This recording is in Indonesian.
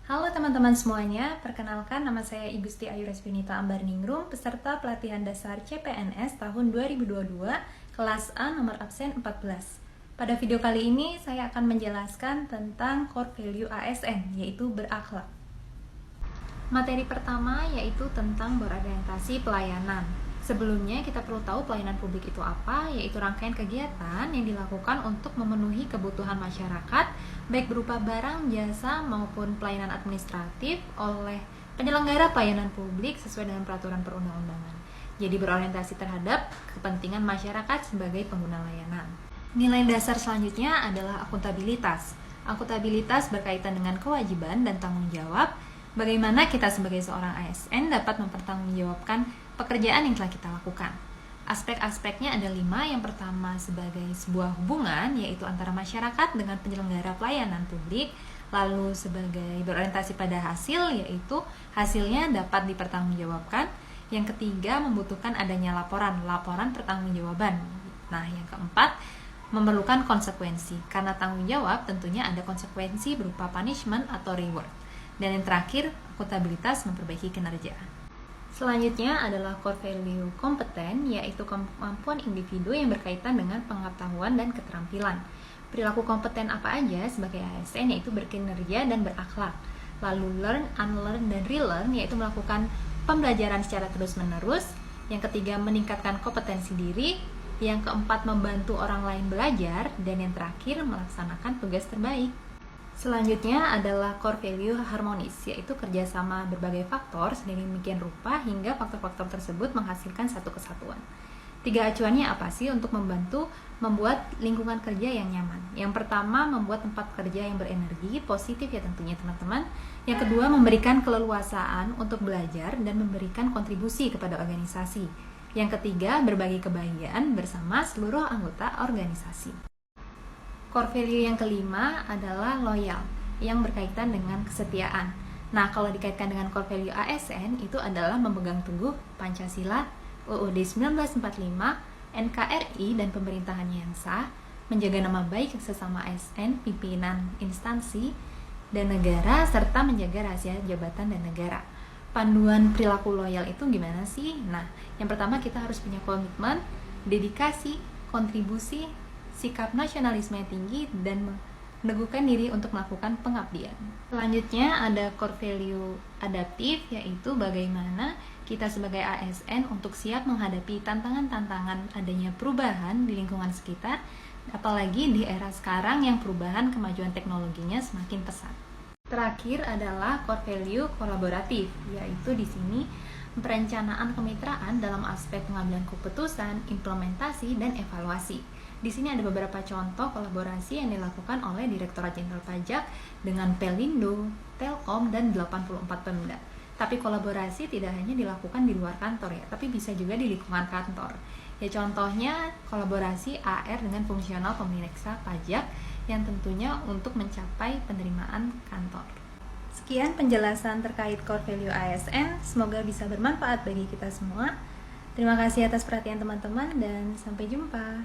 Halo teman-teman semuanya, perkenalkan nama saya Igusti Ayu Resvinita Ambarningrum, peserta pelatihan dasar CPNS tahun 2022, kelas A nomor absen 14. Pada video kali ini saya akan menjelaskan tentang core value ASN, yaitu berakhlak. Materi pertama yaitu tentang berorientasi pelayanan. Sebelumnya kita perlu tahu pelayanan publik itu apa, yaitu rangkaian kegiatan yang dilakukan untuk memenuhi kebutuhan masyarakat, baik berupa barang, jasa, maupun pelayanan administratif oleh penyelenggara pelayanan publik sesuai dengan peraturan perundang-undangan. Jadi berorientasi terhadap kepentingan masyarakat sebagai pengguna layanan. Nilai dasar selanjutnya adalah akuntabilitas. Akuntabilitas berkaitan dengan kewajiban dan tanggung jawab. Bagaimana kita sebagai seorang ASN dapat mempertanggungjawabkan pekerjaan yang telah kita lakukan. Aspek-aspeknya ada 5. Yang pertama sebagai sebuah hubungan, yaitu antara masyarakat dengan penyelenggara pelayanan publik. Lalu sebagai berorientasi pada hasil, yaitu hasilnya dapat dipertanggungjawabkan. Yang ketiga membutuhkan adanya laporan pertanggungjawaban. Nah, yang keempat memerlukan konsekuensi. Karena tanggung jawab tentunya ada konsekuensi berupa punishment atau reward. Dan yang terakhir, akuntabilitas memperbaiki kinerja. Selanjutnya adalah core value kompeten, yaitu kemampuan individu yang berkaitan dengan pengetahuan dan keterampilan. Perilaku kompeten apa aja sebagai ASN, yaitu berkinerja dan berakhlak. Lalu learn, unlearn, dan relearn, yaitu melakukan pembelajaran secara terus-menerus. Yang ketiga, meningkatkan kompetensi diri. Yang keempat, membantu orang lain belajar. Dan yang terakhir, melaksanakan tugas terbaik. Selanjutnya adalah core value harmonis, yaitu kerjasama berbagai faktor sedemikian rupa hingga faktor-faktor tersebut menghasilkan satu kesatuan. 3 acuannya apa sih untuk membantu membuat lingkungan kerja yang nyaman? Yang pertama, membuat tempat kerja yang berenergi, positif ya tentunya teman-teman. Yang kedua, memberikan keleluasaan untuk belajar dan memberikan kontribusi kepada organisasi. Yang ketiga, berbagi kebahagiaan bersama seluruh anggota organisasi. Core value yang kelima adalah loyal, yang berkaitan dengan kesetiaan. Nah, kalau dikaitkan dengan core value ASN, itu adalah memegang teguh Pancasila, UUD 1945, NKRI, dan pemerintahannya yang sah, menjaga nama baik sesama ASN, pimpinan instansi, dan negara, serta menjaga rahasia jabatan dan negara. Panduan perilaku loyal itu gimana sih? Nah, yang pertama kita harus punya komitmen, dedikasi, kontribusi, sikap nasionalisme yang tinggi, dan meneguhkan diri untuk melakukan pengabdian. Selanjutnya ada core value adaptif, yaitu bagaimana kita sebagai ASN untuk siap menghadapi tantangan-tantangan adanya perubahan di lingkungan sekitar, apalagi di era sekarang yang perubahan kemajuan teknologinya semakin pesat. Terakhir adalah core value kolaboratif, yaitu di sini perencanaan kemitraan dalam aspek pengambilan keputusan, implementasi, dan evaluasi. Di sini ada beberapa contoh kolaborasi yang dilakukan oleh Direktorat Jenderal Pajak dengan Pelindo, Telkom, dan 84 Pemda. Tapi kolaborasi tidak hanya dilakukan di luar kantor ya, tapi bisa juga di lingkungan kantor. Ya contohnya kolaborasi AR dengan fungsional pemeriksa pajak yang tentunya untuk mencapai penerimaan kantor. Sekian penjelasan terkait core value ASN, semoga bisa bermanfaat bagi kita semua. Terima kasih atas perhatian teman-teman dan sampai jumpa.